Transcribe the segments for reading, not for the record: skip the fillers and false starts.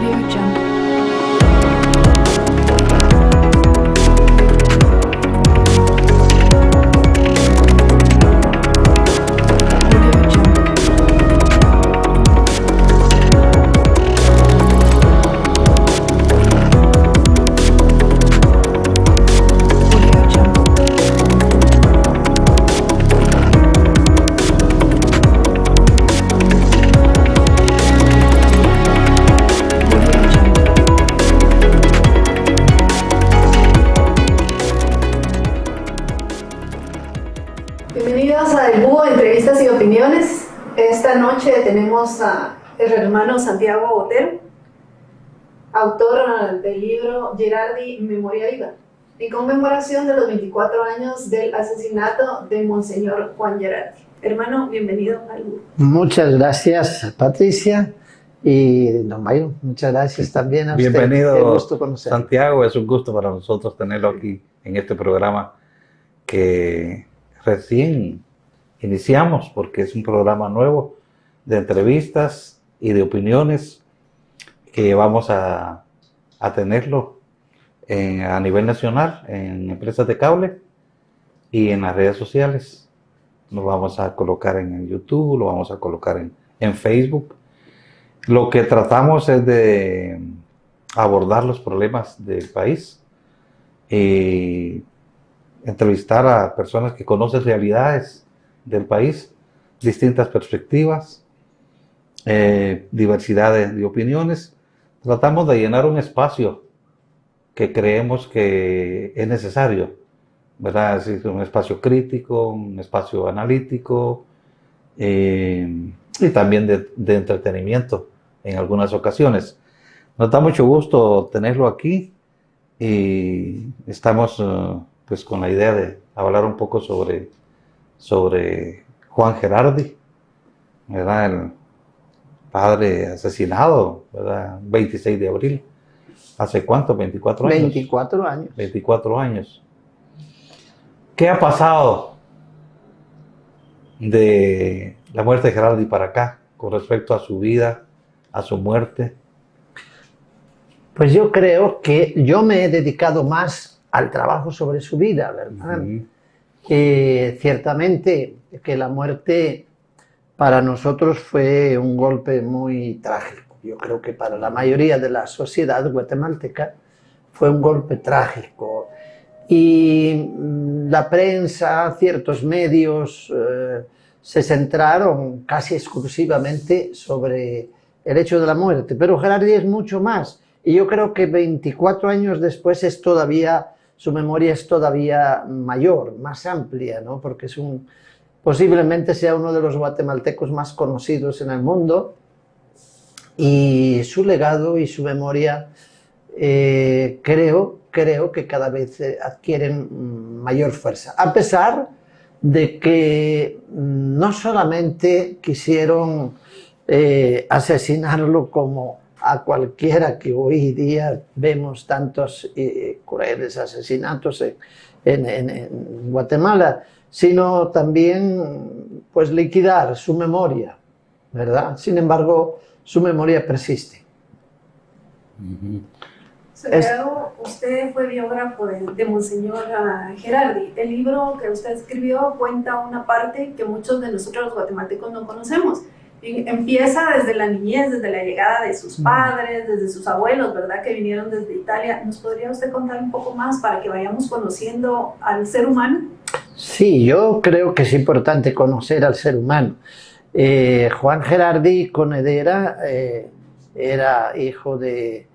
Audio Jungle. Audio Jungle. Audio Jungle. Audio Jungle. Bienvenidos a El Búho, entrevistas y opiniones. Esta noche tenemos a el hermano Santiago Otero, autor del libro Gerardi, Memoria Viva, en conmemoración de los 24 años del asesinato de Monseñor Juan Gerardi. Hermano, bienvenido al Búho. Muchas gracias, Patricia, y don Byron, muchas gracias también a usted. Bienvenido, Qué gusto conocerlo. Santiago. Es un gusto para nosotros tenerlo aquí en este programa que recién iniciamos, porque es un programa nuevo de entrevistas y de opiniones que vamos a tenerlo a nivel nacional, en empresas de cable y en las redes sociales. Lo vamos a colocar en el YouTube, lo vamos a colocar en Facebook. Lo que tratamos es de abordar los problemas del país y entrevistar a personas que conocen realidades del país, distintas perspectivas, diversidad de opiniones. Tratamos de llenar un espacio que creemos que es necesario, ¿verdad? Es decir, un espacio crítico, un espacio analítico y también de entretenimiento en algunas ocasiones. Nos da mucho gusto tenerlo aquí y estamos pues con la idea de hablar un poco sobre Juan Gerardi, ¿verdad? El padre asesinado, ¿verdad? 26 de abril. ¿Hace cuánto? 24 años. 24 años. 24 años. ¿Qué ha pasado de la muerte de Gerardi para acá con respecto a su vida, a su muerte? Pues yo creo que yo me he dedicado más al trabajo sobre su vida, ¿verdad? Ciertamente que la muerte para nosotros fue un golpe muy trágico. Yo creo que para la mayoría de la sociedad guatemalteca fue un golpe trágico. Y la prensa, ciertos medios se centraron casi exclusivamente sobre el hecho de la muerte. Pero Gerardi es mucho más. Y yo creo que 24 años después es todavía, su memoria es todavía mayor, más amplia, ¿no? Porque posiblemente sea uno de los guatemaltecos más conocidos en el mundo. Y su legado y su memoria creo que cada vez adquieren mayor fuerza, a pesar de que no solamente quisieron asesinarlo como a cualquiera que hoy día vemos tantos crueles asesinatos en Guatemala, sino también pues liquidar su memoria, ¿verdad? Sin embargo, su memoria persiste. Santiago, usted fue biógrafo de Monseñor Gerardi. El libro que usted escribió cuenta una parte que muchos de nosotros los guatemaltecos no conocemos. Y empieza desde la niñez, desde la llegada de sus padres, desde sus abuelos, ¿verdad? Que vinieron desde Italia. ¿Nos podría usted contar un poco más para que vayamos conociendo al ser humano? Sí, yo creo que es importante conocer al ser humano. Juan Gerardi Conedera era hijo de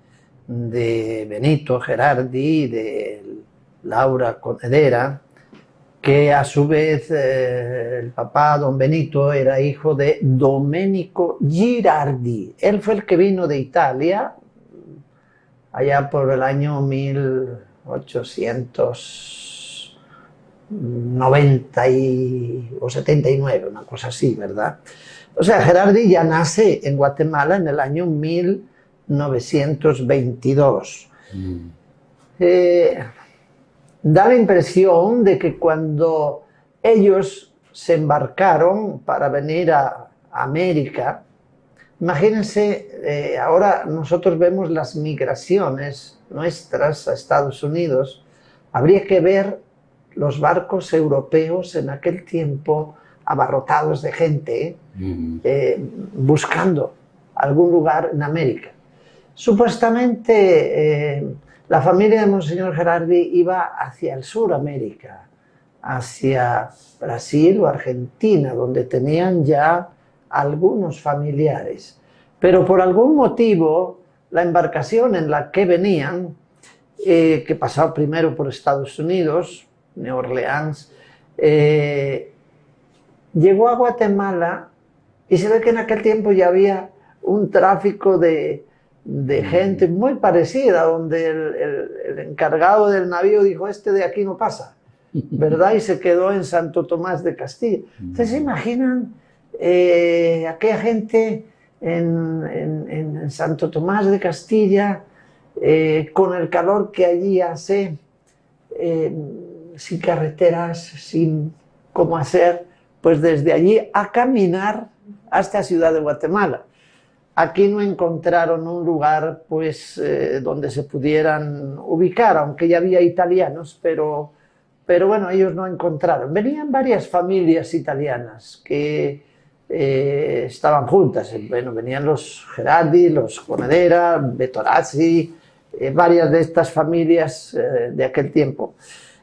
Benito Gerardi y de Laura Conedera, que a su vez el papá, don Benito, era hijo de Domenico Girardi. Él fue el que vino de Italia allá por el año 1890 o 79, una cosa así, ¿verdad? O sea, Gerardi ya nace en Guatemala en el año 1922. Da la impresión de que cuando ellos se embarcaron para venir a América, Imagínense, ahora nosotros vemos las migraciones nuestras a Estados Unidos, habría que ver los barcos europeos en aquel tiempo abarrotados de gente, buscando algún lugar en América. Supuestamente la familia de Monseñor Gerardi iba hacia el sur América, hacia Brasil o Argentina, donde tenían ya algunos familiares. Pero por algún motivo, la embarcación en la que venían, que pasaba primero por Estados Unidos, Nueva Orleans, llegó a Guatemala y se ve que en aquel tiempo ya había un tráfico de gente muy parecida, donde el encargado del navío dijo, este de aquí no pasa, ¿verdad? Y se quedó en Santo Tomás de Castilla. ¿Ustedes se imaginan aquella gente en Santo Tomás de Castilla, con el calor que allí hace, sin carreteras, sin cómo hacer, pues desde allí a caminar hasta Ciudad de Guatemala? Aquí no encontraron un lugar pues, donde se pudieran ubicar, aunque ya había italianos, pero bueno, ellos no encontraron. Venían varias familias italianas que estaban juntas. Bueno, venían los Gerardi, los Conedera, Betorazzi, varias de estas familias de aquel tiempo.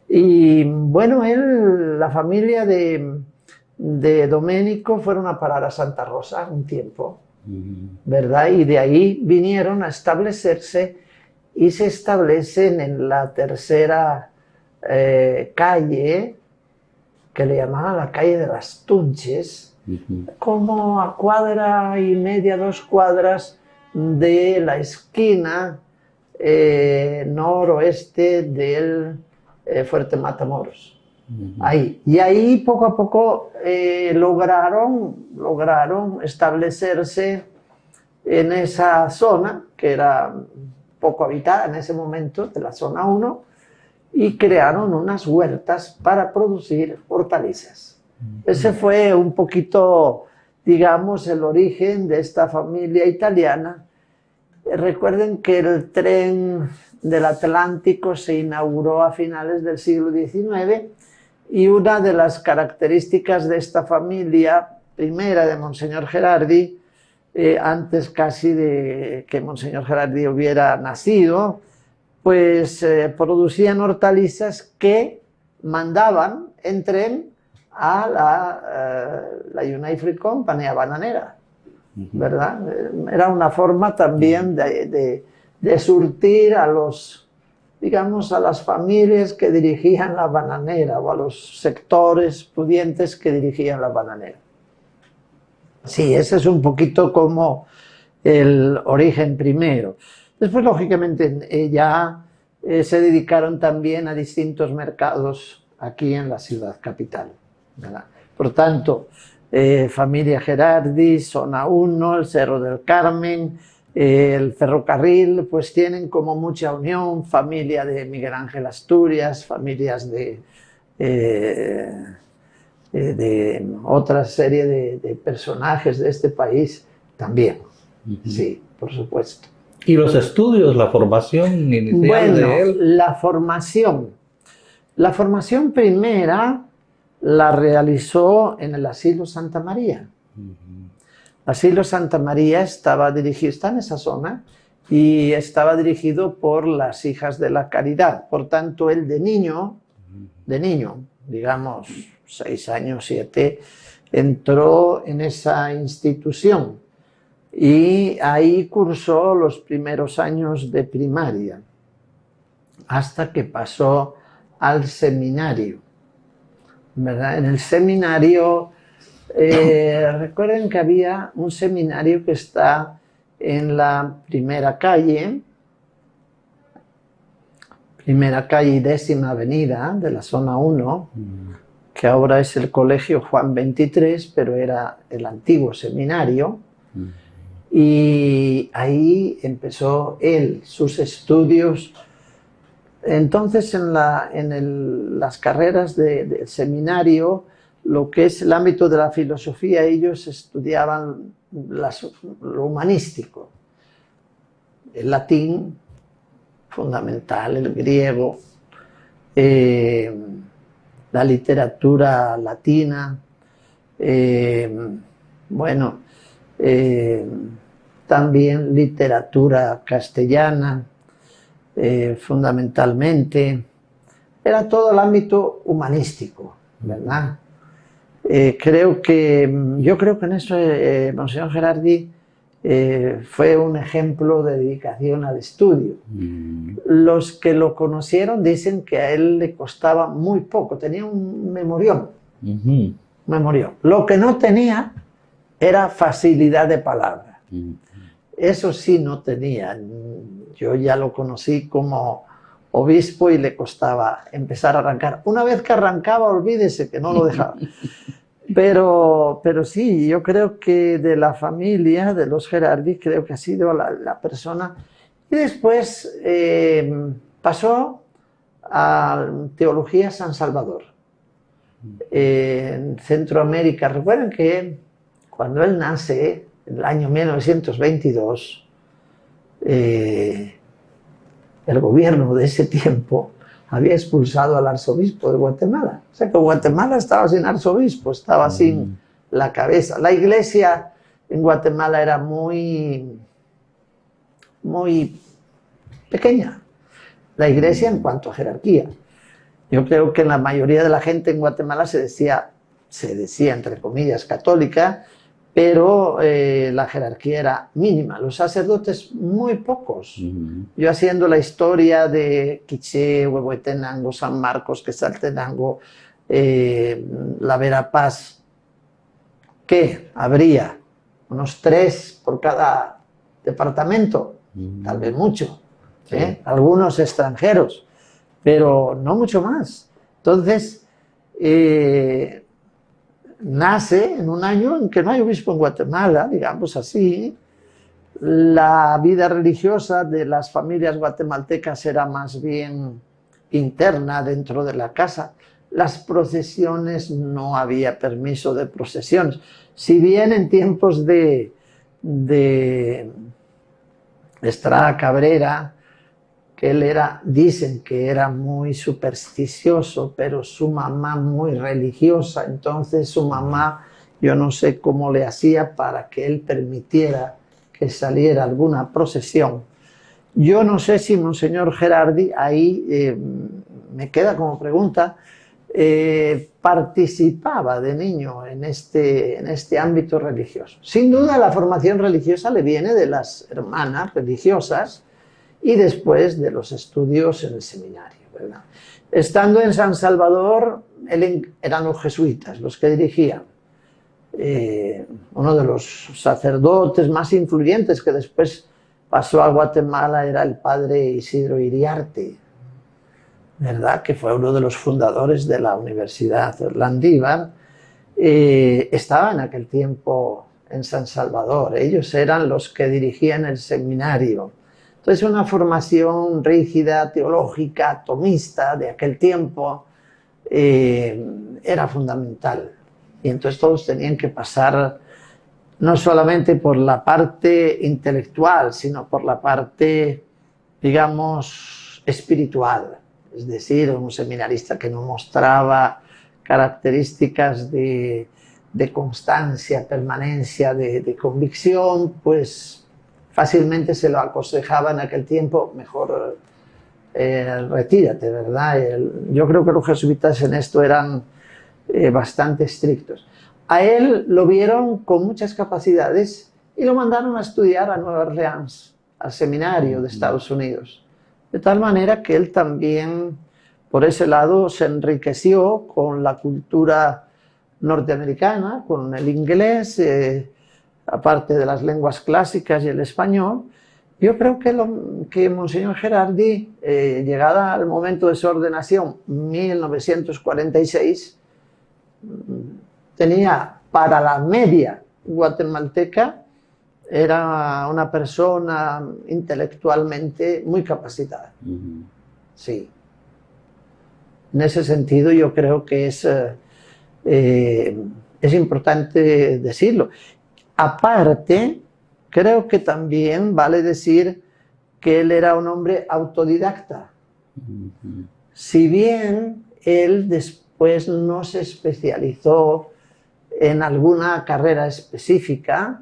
Y bueno, la familia de Domenico fueron a parar a Santa Rosa un tiempo, ¿verdad? Y de ahí vinieron a establecerse y se establecen en la tercera calle, que le llamaban la calle de las Tunches, como a cuadra y media, 2 cuadras de la esquina noroeste del Fuerte Matamoros. Ahí. Y ahí poco a poco lograron establecerse en esa zona, que era poco habitada en ese momento, de la zona 1, y crearon unas huertas para producir hortalizas. Ese fue un poquito, digamos, el origen de esta familia italiana. Recuerden que el tren del Atlántico se inauguró a finales del siglo XIX, y una de las características de esta familia, primera de Monseñor Gerardi, antes casi de que Monseñor Gerardi hubiera nacido, pues producían hortalizas que mandaban en tren a la United Fruit Company, a Bananera, ¿verdad? Era una forma también de surtir a los, digamos, a las familias que dirigían la bananera o a los sectores pudientes que dirigían la bananera. Sí, ese es un poquito como el origen primero. Después, lógicamente, ya se dedicaron también a distintos mercados aquí en la ciudad capital, ¿verdad? Por tanto, familia Gerardi, zona 1, el Cerro del Carmen, el ferrocarril, pues tienen como mucha unión, familia de Miguel Ángel Asturias, familias de otra serie de personajes de este país también. Sí, por supuesto. ¿Y los estudios, la formación inicial Bueno, de él? la formación primera la realizó en el Asilo Santa María. Asilo Santa María estaba dirigido, está en esa zona, y estaba dirigido por las Hijas de la Caridad. Por tanto, él de niño, digamos 6 años, 7, entró en esa institución y ahí cursó los primeros años de primaria, hasta que pasó al seminario, ¿verdad? En el seminario, recuerden que había un seminario que está en la primera calle y 10ª avenida de la zona 1, que ahora es el Colegio Juan 23, pero era el antiguo seminario, y ahí empezó él sus estudios. Entonces, en las carreras del seminario, lo que es el ámbito de la filosofía, ellos estudiaban lo humanístico, el latín, fundamental, el griego, la literatura latina, bueno, también literatura castellana, fundamentalmente. Era todo el ámbito humanístico, ¿verdad? Yo creo que en eso Monseñor Gerardi fue un ejemplo de dedicación al estudio. Los que lo conocieron dicen que a él le costaba muy poco, tenía un memorión. Memorión. Lo que no tenía era facilidad de palabra. Eso sí no tenía. Yo ya lo conocí como obispo y le costaba empezar a arrancar. Una vez que arrancaba, olvídese que no lo dejaba. Pero sí, yo creo que de la familia de los Gerardi, creo que ha sido la persona. Y después pasó a Teología San Salvador, en Centroamérica. Recuerden que cuando él nace, en el año 1922, el gobierno de ese tiempo había expulsado al arzobispo de Guatemala. O sea que Guatemala estaba sin arzobispo, estaba sin la cabeza. La iglesia en Guatemala era muy pequeña, la iglesia en cuanto a jerarquía. Yo creo que la mayoría de la gente en Guatemala se decía entre comillas católica, pero la jerarquía era mínima, los sacerdotes muy pocos. Yo haciendo la historia de Quiché, Huehuetenango, San Marcos, Quetzaltenango, la Verapaz, ¿qué? Habría unos 3 por cada departamento, tal vez mucho, algunos extranjeros, pero no mucho más. Entonces, nace en un año en que no hay obispo en Guatemala, digamos así. La vida religiosa de las familias guatemaltecas era más bien interna dentro de la casa. Las procesiones, no había permiso de procesiones. Si bien en tiempos de Estrada Cabrera, que él dicen que era muy supersticioso, pero su mamá muy religiosa, entonces su mamá, yo no sé cómo le hacía para que él permitiera que saliera alguna procesión. Yo no sé si Monseñor Gerardi, ahí me queda como pregunta, participaba de niño en este ámbito religioso. Sin duda la formación religiosa le viene de las hermanas religiosas, y después de los estudios en el seminario, ¿verdad? Estando en San Salvador, eran los jesuitas los que dirigían. Uno de los sacerdotes más influyentes que después pasó a Guatemala era el padre Isidro Iriarte, ¿verdad? Que fue uno de los fundadores de la Universidad Landívar. Estaba en aquel tiempo en San Salvador, ellos eran los que dirigían el seminario. Entonces una formación rígida, teológica, tomista de aquel tiempo era fundamental. Y entonces todos tenían que pasar no solamente por la parte intelectual, sino por la parte, digamos, espiritual. Es decir, un seminarista que no mostraba características de constancia, permanencia, de convicción, pues fácilmente se lo aconsejaba en aquel tiempo, mejor retírate, ¿verdad? Yo creo que los jesuitas en esto eran bastante estrictos. A él lo vieron con muchas capacidades y lo mandaron a estudiar a Nueva Orleans, al seminario de Estados Unidos. De tal manera que él también, por ese lado, se enriqueció con la cultura norteamericana, con el inglés, aparte de las lenguas clásicas y el español. Yo creo que Monseñor Gerardi, llegada al momento de su ordenación, 1946, tenía para la media guatemalteca, era una persona intelectualmente muy capacitada. Sí. En ese sentido yo creo que es Es importante decirlo. Aparte, creo que también vale decir que él era un hombre autodidacta. Si bien él después no se especializó en alguna carrera específica,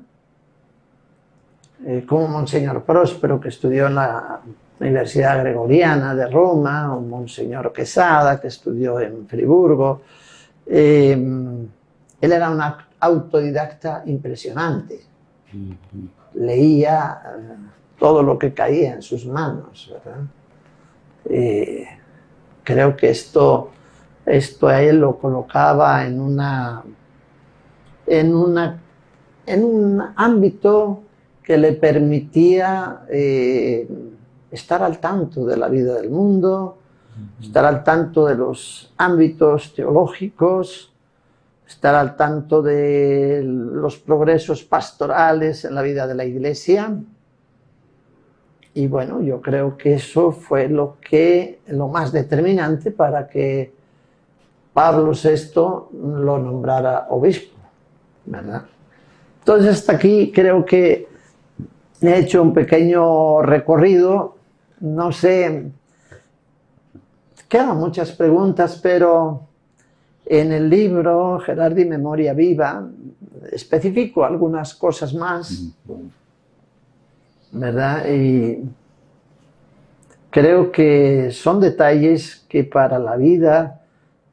como Monseñor Próspero, que estudió en la Universidad Gregoriana de Roma, o Monseñor Quesada, que estudió en Friburgo, él era un autodidacta impresionante. Leía todo lo que caía en sus manos, ¿verdad? Creo que esto a él lo colocaba en un ámbito que le permitía estar al tanto de la vida del mundo, estar al tanto de los ámbitos teológicos, estar al tanto de los progresos pastorales en la vida de la Iglesia. Y bueno, yo creo que eso fue lo más determinante para que Pablo VI lo nombrara obispo, ¿verdad? Entonces hasta aquí creo que he hecho un pequeño recorrido. No sé, quedan muchas preguntas, pero en el libro Gerardi Memoria Viva especifico algunas cosas más, ¿verdad? Y creo que son detalles que para la vida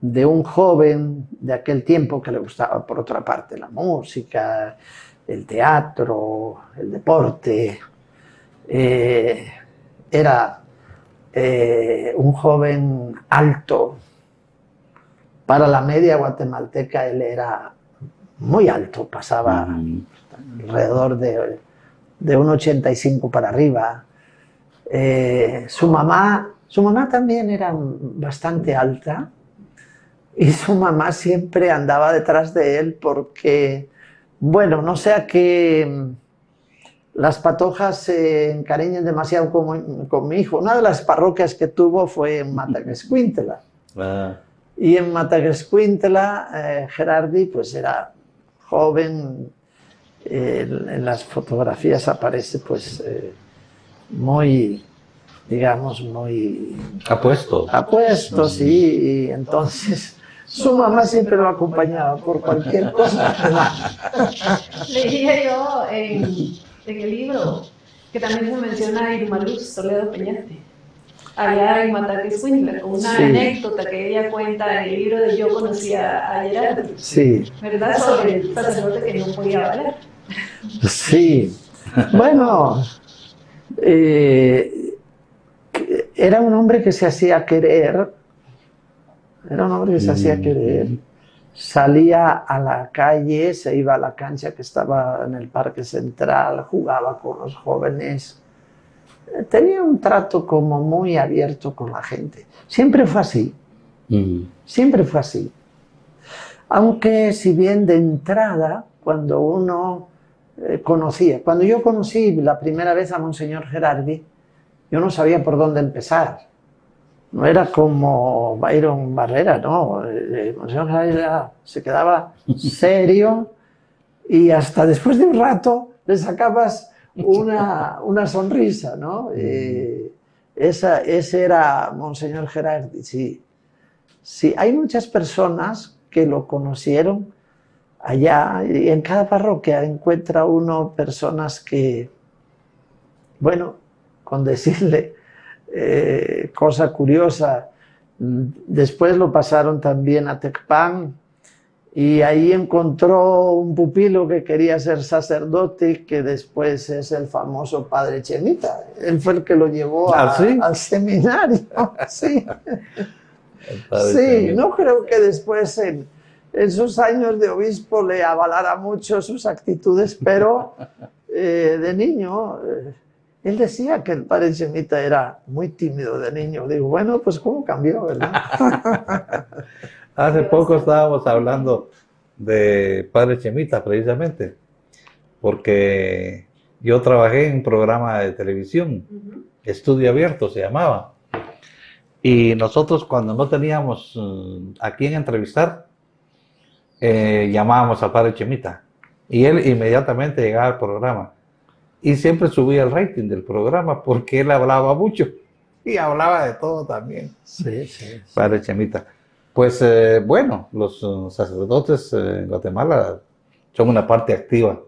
de un joven de aquel tiempo, que le gustaba por otra parte la música, el teatro, el deporte, era un joven alto. Para la media guatemalteca él era muy alto, pasaba alrededor de 1,85 para arriba. Su mamá también era bastante alta, y su mamá siempre andaba detrás de él porque, bueno, no sea que las patojas se encariñen demasiado con mi hijo. Una de las parroquias que tuvo fue en Mataquescuintla. Y en Mataquescuintla, Gerardi pues era joven. En las fotografías aparece pues muy, digamos, muy apuesto, sí, y entonces su mamá siempre lo acompañaba por cualquier cosa. Leía yo en el libro que también se menciona a Irma Luz Toledo Peñate, allá en Mataquescuintla, con una anécdota que ella cuenta en el libro de Yo conocí a Gerardi, Sí. ¿verdad? Sobre el sacerdote que no podía hablar. Sí, bueno, era un hombre que se hacía querer, salía a la calle, se iba a la cancha que estaba en el Parque Central, jugaba con los jóvenes, tenía un trato como muy abierto con la gente, siempre fue así, siempre fue así. Aunque si bien de entrada, cuando uno cuando yo conocí la primera vez a Monseñor Gerardi, yo no sabía por dónde empezar. No era como Byron Barrera, no. Monseñor Gerardi se quedaba serio y hasta después de un rato le sacabas una sonrisa, ¿no? Ese era Monseñor Gerardi, sí. Sí, hay muchas personas que lo conocieron allá, y en cada parroquia encuentra uno personas que, bueno, con decirle cosa curiosa, después lo pasaron también a Tecpan, y ahí encontró un pupilo que quería ser sacerdote, que después es el famoso padre Chemita. Él fue el que lo llevó al seminario. Sí, sí, no creo que después en sus años de obispo le avalara mucho sus actitudes, pero de niño, él decía que el padre Chemita era muy tímido de niño. Digo, bueno, pues cómo cambió, ¿verdad? Hace poco estábamos hablando de padre Chemita, precisamente, porque yo trabajé en un programa de televisión, Estudio Abierto se llamaba, y nosotros cuando no teníamos a quién entrevistar, llamábamos al padre Chemita y él inmediatamente llegaba al programa y siempre subía el rating del programa porque él hablaba mucho y hablaba de todo también. Sí, sí. Padre Chemita. Pues bueno, los sacerdotes en Guatemala son una parte activa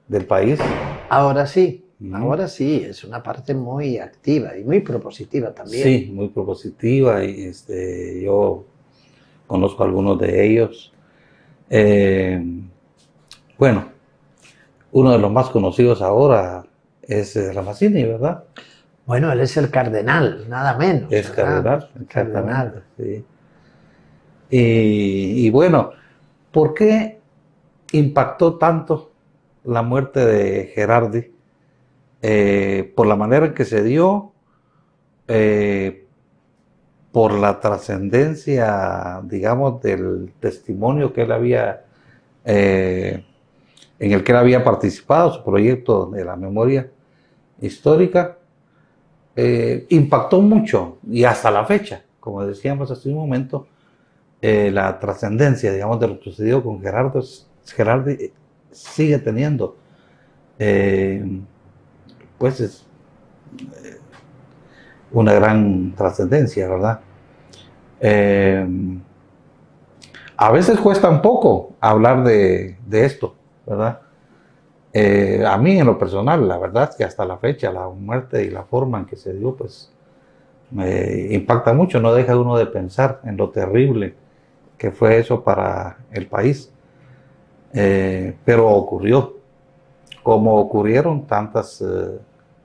del país. Ahora sí, Mm. ahora sí, es una parte muy activa y muy propositiva también. Sí, muy propositiva y yo conozco a algunos de ellos. Bueno, uno de los más conocidos ahora es Ramazzini, ¿verdad? Bueno, él es el cardenal, nada menos. Es ¿verdad? cardenal, Cardenal. exactamente, sí. Y bueno, ¿por qué impactó tanto la muerte de Gerardi? Por la manera en que se dio, por la trascendencia, digamos, del testimonio que él había, en el que él había participado, su proyecto de la memoria histórica, impactó mucho y hasta la fecha, como decíamos hace un momento, la trascendencia, digamos, de lo que sucedió con Gerardi sigue teniendo, pues es una gran trascendencia, ¿verdad? A veces cuesta un poco hablar de esto, ¿verdad? A mí en lo personal, la verdad es que hasta la fecha la muerte y la forma en que se dio, pues me impacta mucho, no deja uno de pensar en lo terrible que fue eso para el país. Pero ocurrió, como ocurrieron tantas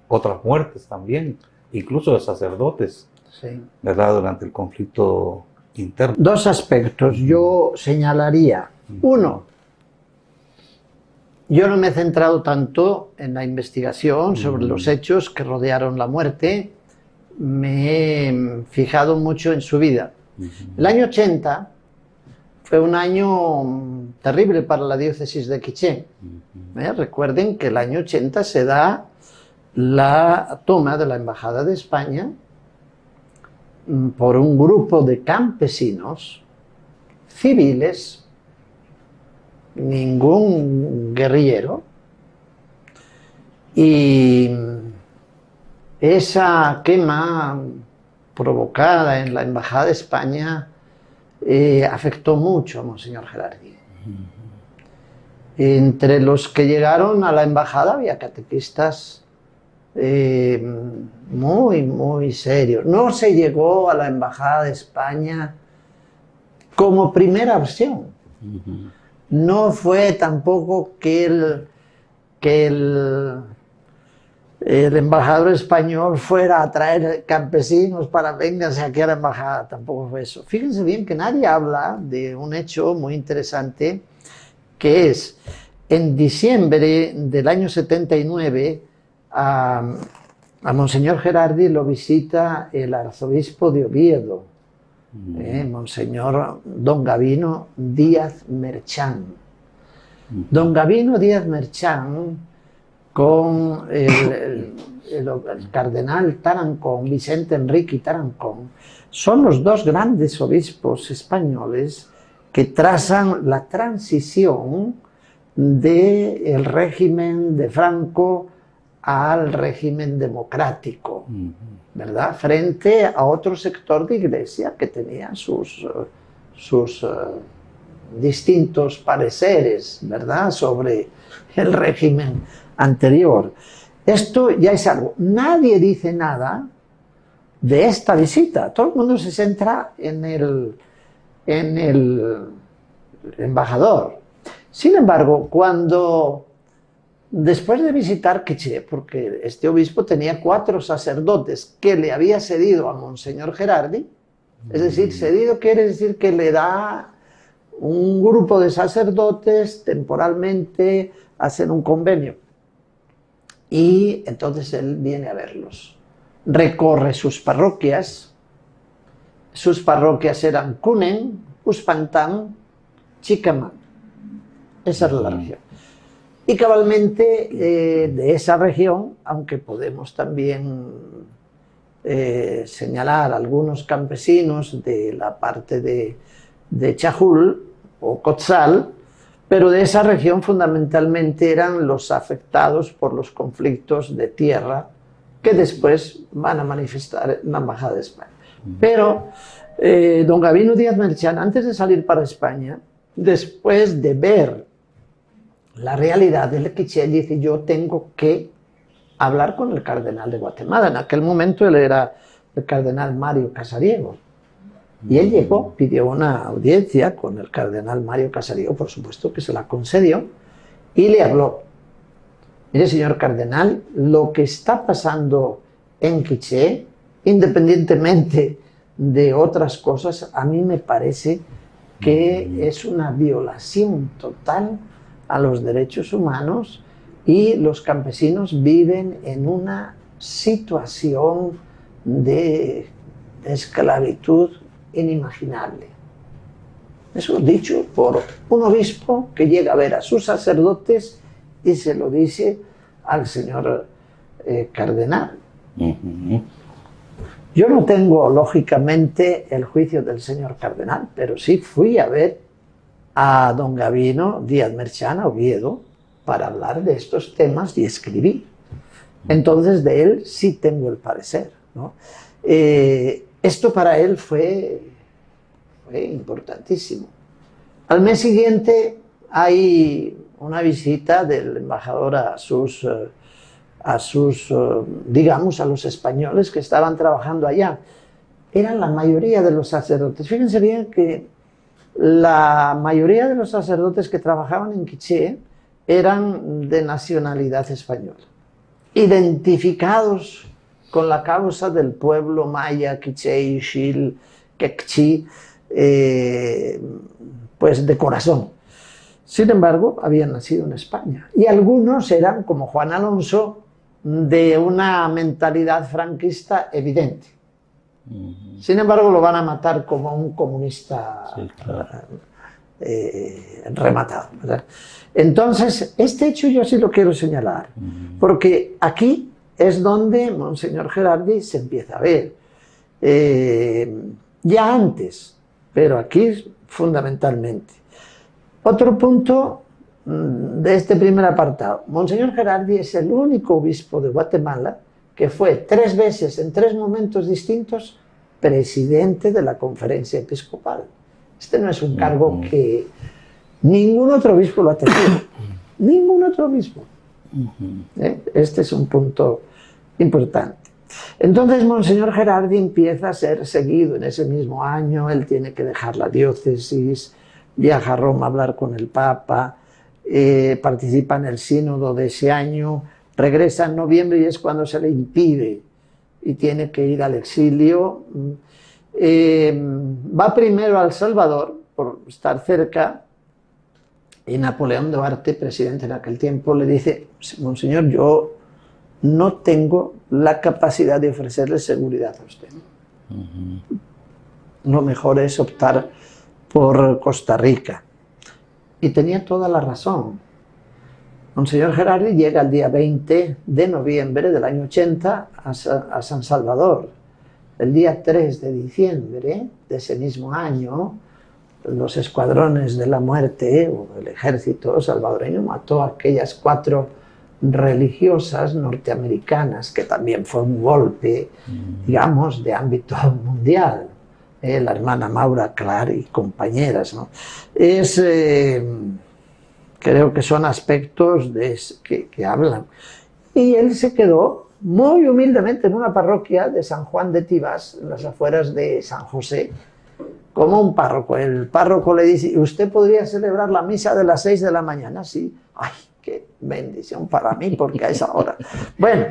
otras muertes también, incluso de sacerdotes, Sí. ¿verdad? Durante el conflicto interno. Dos aspectos yo señalaría. Uno, yo no me he centrado tanto en la investigación sobre los hechos que rodearon la muerte, me he fijado mucho en su vida. El año 80 fue un año terrible para la diócesis de Quiché. Recuerden que el año 80 se da la toma de la Embajada de España por un grupo de campesinos civiles, ningún guerrillero, y esa quema provocada en la Embajada de España afectó mucho a Monseñor Gerardi. Entre los que llegaron a la embajada había catequistas muy serios. No se llegó a la Embajada de España como primera opción. No fue tampoco que el embajador español fuera a traer campesinos para vénganse aquí a la embajada, tampoco fue eso. Fíjense bien que nadie habla de un hecho muy interesante, que es en diciembre del año 79 a Monseñor Gerardi lo visita el arzobispo de Oviedo, Monseñor Don Gavino Díaz Merchán. Don Gavino Díaz Merchán con el cardenal Tarancón, Vicente Enrique Tarancón, son los dos grandes obispos españoles que trazan la transición del régimen de Franco al régimen democrático, ¿verdad? Frente a otro sector de Iglesia que tenía sus distintos pareceres, ¿verdad?, sobre el régimen anterior. Esto ya es algo. Nadie dice nada de esta visita. Todo el mundo se centra en el embajador. Sin embargo, cuando después de visitar Quiché, porque este obispo tenía 4 sacerdotes que le había cedido a Monseñor Gerardi, es decir, cedido quiere decir que le da un grupo de sacerdotes temporalmente, hacen un convenio. Y entonces él viene a verlos. Recorre sus parroquias. Sus parroquias eran Cunen, Uspantán, Chicamán. Esa era la región. Y cabalmente de esa región, aunque podemos también señalar algunos campesinos de la parte de Chajul, o Cotzal, pero de esa región fundamentalmente eran los afectados por los conflictos de tierra que después van a manifestar en la Embajada de España. Pero don Gabino Díaz Merchán, antes de salir para España, después de ver la realidad del quiché, dice: yo tengo que hablar con el cardenal de Guatemala. En aquel momento él era el cardenal Mario Casariego. Y él llegó, pidió una audiencia con el cardenal Mario Casariego, por supuesto que se la concedió, y le habló: mire, señor cardenal, lo que está pasando en Quiché, independientemente de otras cosas, a mí me parece que es una violación total a los derechos humanos y los campesinos viven en una situación de esclavitud inimaginable. Eso dicho por un obispo que llega a ver a sus sacerdotes y se lo dice al señor cardenal. Yo no tengo, lógicamente, el juicio del señor cardenal, pero sí fui a ver a don Gabino Díaz Merchán, a Oviedo, para hablar de estos temas y escribir. Entonces, de él sí tengo el parecer, ¿no? Esto para él fue importantísimo. Al mes siguiente hay una visita del embajador a digamos, a los españoles que estaban trabajando allá. Eran la mayoría de los sacerdotes. Fíjense bien que la mayoría de los sacerdotes que trabajaban en Quiché eran de nacionalidad española, identificados con la causa del pueblo maya, quiché, ixil, quechí, pues de corazón. Sin embargo, habían nacido en España. Y algunos eran, como Juan Alonso, de una mentalidad franquista evidente. Sin embargo, lo van a matar como un comunista, sí, claro, rematado, ¿verdad? Entonces, este hecho yo sí lo quiero señalar, porque aquí es donde Monseñor Gerardi se empieza a ver. Ya antes, pero aquí fundamentalmente. Otro punto de este primer apartado: Monseñor Gerardi es el único obispo de Guatemala que fue 3 veces, en 3 momentos distintos, presidente de la Conferencia Episcopal. Este no es un cargo que ningún otro obispo lo ha tenido. Ningún otro obispo. Este es un punto importante. Entonces, Monseñor Gerardi empieza a ser seguido en ese mismo año. Él tiene que dejar la diócesis, viaja a Roma a hablar con el Papa, participa en el sínodo de ese año, regresa en noviembre y es cuando se le impide y tiene que ir al exilio. Va primero a El Salvador por estar cerca, y Napoleón Duarte, presidente en aquel tiempo, le dice: Monseñor, yo no tengo la capacidad de ofrecerle seguridad a usted. Lo mejor es optar por Costa Rica. Y tenía toda la razón. Monseñor Gerardi llega el día 20 de noviembre del año 80 a San Salvador. El día 3 de diciembre de ese mismo año, los escuadrones de la muerte o el ejército salvadoreño mató a aquellas 4 religiosas norteamericanas, que también fue un golpe, digamos, de ámbito mundial. La hermana Maura Clar y compañeras, ¿no? Creo que son aspectos que hablan. Y él se quedó muy humildemente en una parroquia de San Juan de Tibás, en las afueras de San José, como un párroco. El párroco le dice: ¿usted podría celebrar la misa de las 6 de la mañana? Sí. ¡Ay, qué bendición para mí, porque a esa hora! Bueno,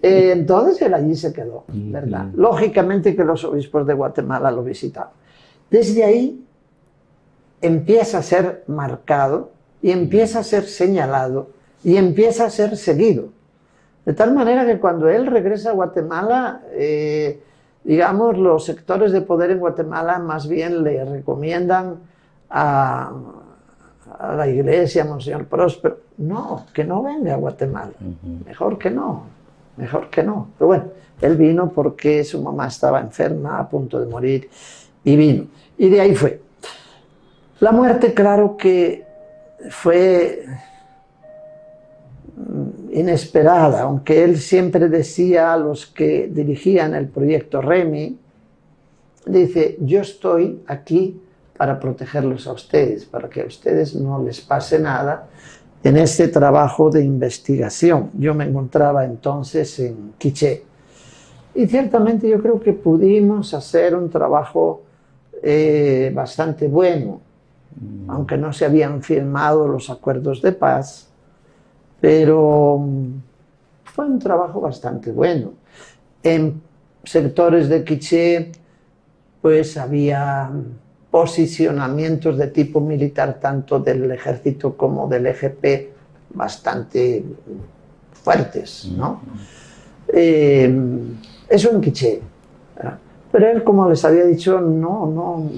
entonces él allí se quedó, ¿verdad? Lógicamente que los obispos de Guatemala lo visitaban. Desde ahí empieza a ser marcado y empieza a ser señalado y empieza a ser seguido. De tal manera que cuando él regresa a Guatemala, digamos, los sectores de poder en Guatemala más bien le recomiendan a la iglesia, a Monseñor Próspero, no, que no venga a Guatemala, mejor que no. Pero bueno, él vino porque su mamá estaba enferma, a punto de morir, y vino. Y de ahí fue. La muerte, claro que fue inesperada, aunque él siempre decía a los que dirigían el proyecto REMI, dice, yo estoy aquí para protegerlos a ustedes, para que a ustedes no les pase nada en este trabajo de investigación. Yo me encontraba entonces en Quiché y ciertamente yo creo que pudimos hacer un trabajo bastante bueno, aunque no se habían firmado los acuerdos de paz, pero fue un trabajo bastante bueno. En sectores de Quiché pues había posicionamientos de tipo militar tanto del ejército como del EGP bastante fuertes, ¿no? Eso en Quiché. Pero él, como les había dicho, no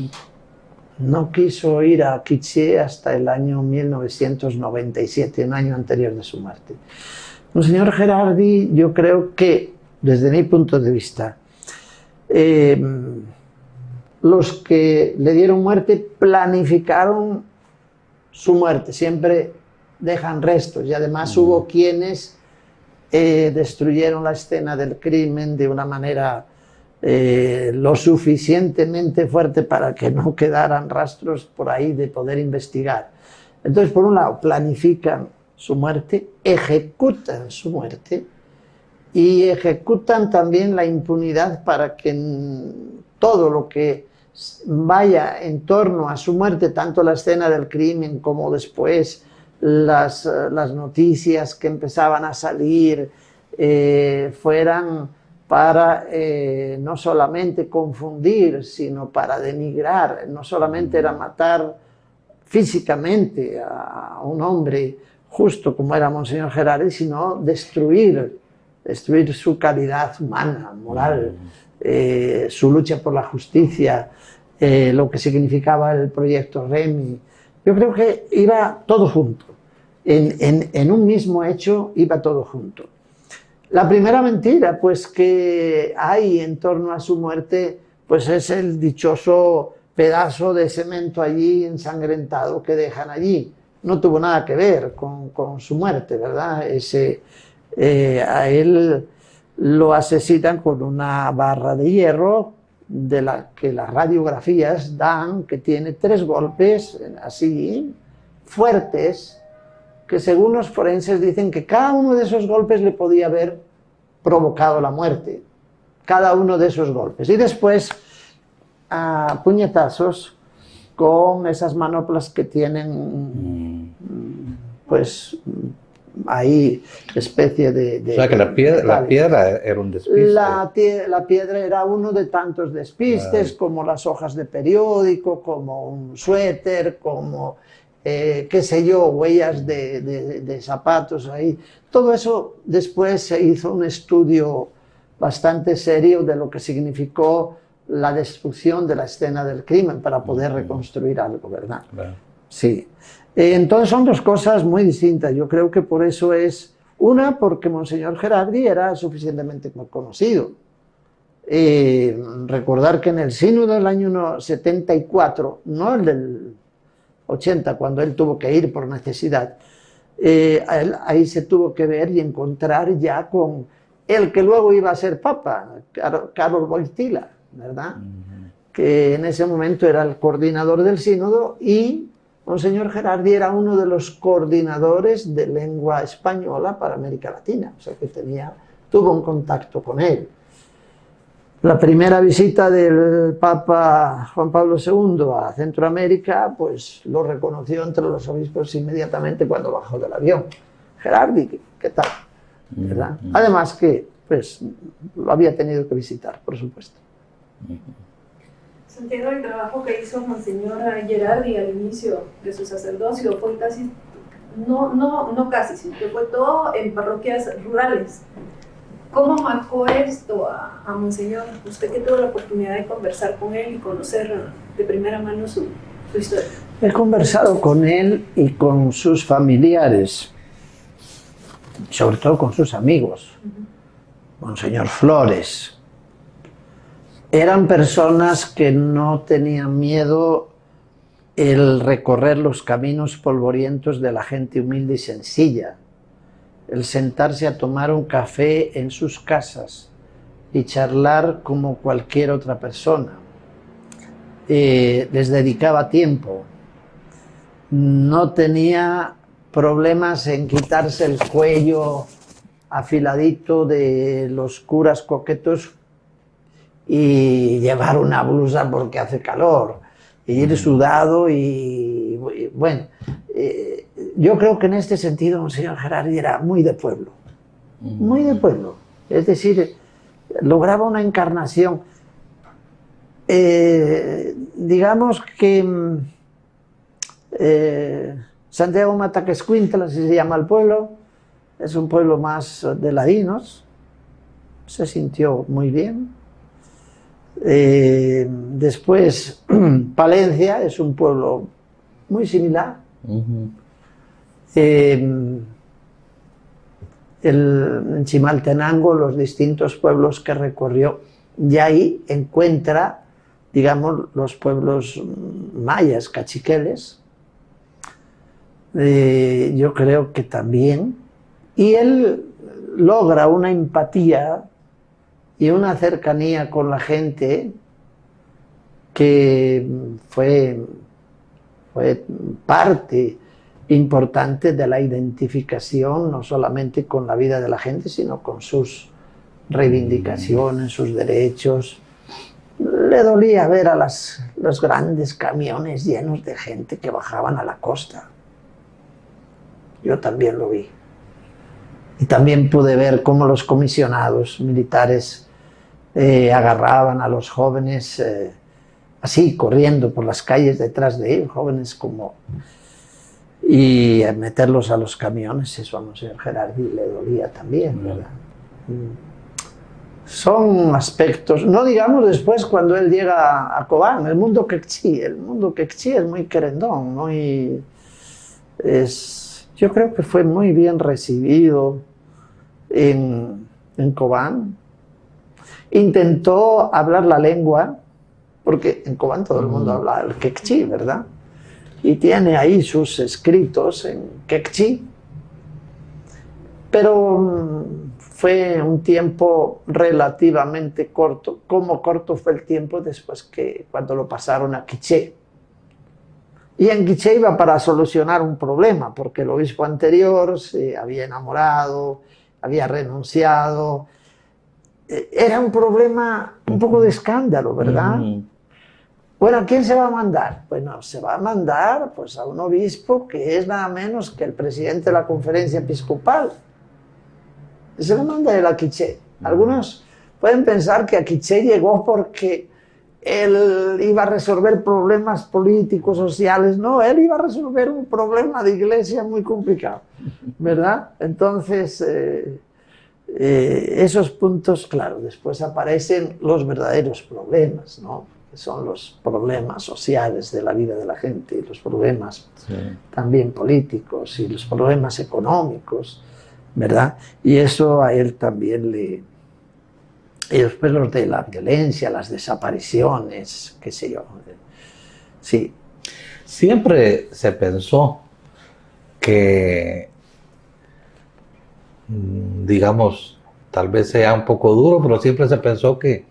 quiso ir a Quiché hasta el año 1997, un año anterior de su muerte. Monseñor Gerardi, yo creo que, desde mi punto de vista, los que le dieron muerte planificaron su muerte, siempre dejan restos, y además hubo quienes destruyeron la escena del crimen de una manera lo suficientemente fuerte para que no quedaran rastros por ahí de poder investigar. Entonces, por un lado, planifican su muerte, ejecutan su muerte y ejecutan también la impunidad para que todo lo que vaya en torno a su muerte, tanto la escena del crimen como después las noticias que empezaban a salir, fueran para no solamente confundir, sino para denigrar. No solamente era matar físicamente a un hombre justo como era Monseñor Gerardi, sino destruir su calidad humana, moral, su lucha por la justicia, lo que significaba el proyecto REMI. Yo creo que iba todo junto. En un mismo hecho iba todo junto. La primera mentira, pues, que hay en torno a su muerte, pues es el dichoso pedazo de cemento allí ensangrentado que dejan allí. No tuvo nada que ver con su muerte, ¿verdad? A él lo asesinan con una barra de hierro de la que las radiografías dan que tiene 3 golpes así fuertes, que según los forenses dicen que cada uno de esos golpes le podía haber provocado la muerte, cada uno de esos golpes. Y después a puñetazos con esas manoplas que tienen, pues ahí especie de... O sea que la piedra era un despiste. La piedra era uno de tantos despistes, como las hojas de periódico, como un suéter, como... qué sé yo, huellas de zapatos ahí. Todo eso después se hizo un estudio bastante serio de lo que significó la destrucción de la escena del crimen para poder reconstruir algo, ¿verdad? Claro. Sí. Entonces son 2 cosas muy distintas. Yo creo que por eso es una, porque Monseñor Gerardi era suficientemente conocido. Recordar que en el sínodo del año 74, no el del 80, cuando él tuvo que ir por necesidad, ahí se tuvo que ver y encontrar ya con el que luego iba a ser papa, Karol Wojtyła, ¿verdad? Que en ese momento era el coordinador del sínodo, y Monseñor Gerardi era uno de los coordinadores de lengua española para América Latina, o sea que tuvo un contacto con él. La primera visita del Papa Juan Pablo II a Centroamérica, pues lo reconoció entre los obispos inmediatamente cuando bajó del avión. Gerardi, ¿qué tal? ¿Verdad? Además que, pues, lo había tenido que visitar, por supuesto. Santiago, el trabajo que hizo Monseñor Gerardi al inicio de su sacerdocio fue casi, no casi, sino que fue todo en parroquias rurales. ¿Cómo marcó esto a Monseñor? Usted que tuvo la oportunidad de conversar con él y conocer de primera mano su historia. He conversado con él y con sus familiares, sobre todo con sus amigos. Monseñor Flores. Eran personas que no tenían miedo el recorrer los caminos polvorientos de la gente humilde y sencilla, el sentarse a tomar un café en sus casas y charlar como cualquier otra persona. Les dedicaba tiempo, no tenía problemas en quitarse el cuello afiladito de los curas coquetos y llevar una blusa porque hace calor, e ir sudado y bueno, yo creo que en este sentido Monseñor Gerardi era muy de pueblo, muy de pueblo, es decir, lograba una encarnación. Digamos que Santiago Mataquescuintla, así se llama el pueblo, es un pueblo más de ladinos, se sintió muy bien. Después Palencia es un pueblo muy similar. En Chimaltenango, los distintos pueblos que recorrió, y ahí encuentra, digamos, los pueblos mayas, cachiqueles, yo creo que también, y él logra una empatía y una cercanía con la gente que fue parte importante de la identificación, no solamente con la vida de la gente, sino con sus reivindicaciones, sus derechos. Le dolía ver a los grandes camiones llenos de gente que bajaban a la costa. Yo también lo vi. Y también pude ver cómo los comisionados militares agarraban a los jóvenes así, corriendo por las calles detrás de ellos, jóvenes como... y meterlos a los camiones. Eso a Monseñor Gerardi le dolía también, ¿verdad? Son aspectos, no digamos después cuando él llega a Cobán, el mundo quechí es muy querendón, yo creo que fue muy bien recibido en Cobán. Intentó hablar la lengua, porque en Cobán todo el mundo habla el quechí, ¿verdad? Y tiene ahí sus escritos en quechí, pero fue un tiempo relativamente corto, como corto fue el tiempo después que cuando lo pasaron a quiché. Y en quiché iba para solucionar un problema, porque el obispo anterior se había enamorado, había renunciado. Era un problema, un poco de escándalo, ¿verdad? Bueno, ¿a quién se va a mandar? Bueno, se va a mandar pues, a un obispo que es nada menos que el presidente de la conferencia episcopal. Se le manda él a quiché. Algunos pueden pensar que a quiché llegó porque él iba a resolver problemas políticos, sociales. No, él iba a resolver un problema de iglesia muy complicado, ¿verdad? Entonces, esos puntos, claro, después aparecen los verdaderos problemas, ¿no? Que son los problemas sociales de la vida de la gente, y los problemas también políticos, y los problemas económicos, ¿verdad? Y eso a él también le... Y después los de la violencia, las desapariciones, qué sé yo. Sí. Siempre se pensó que, digamos, tal vez sea un poco duro, pero siempre se pensó que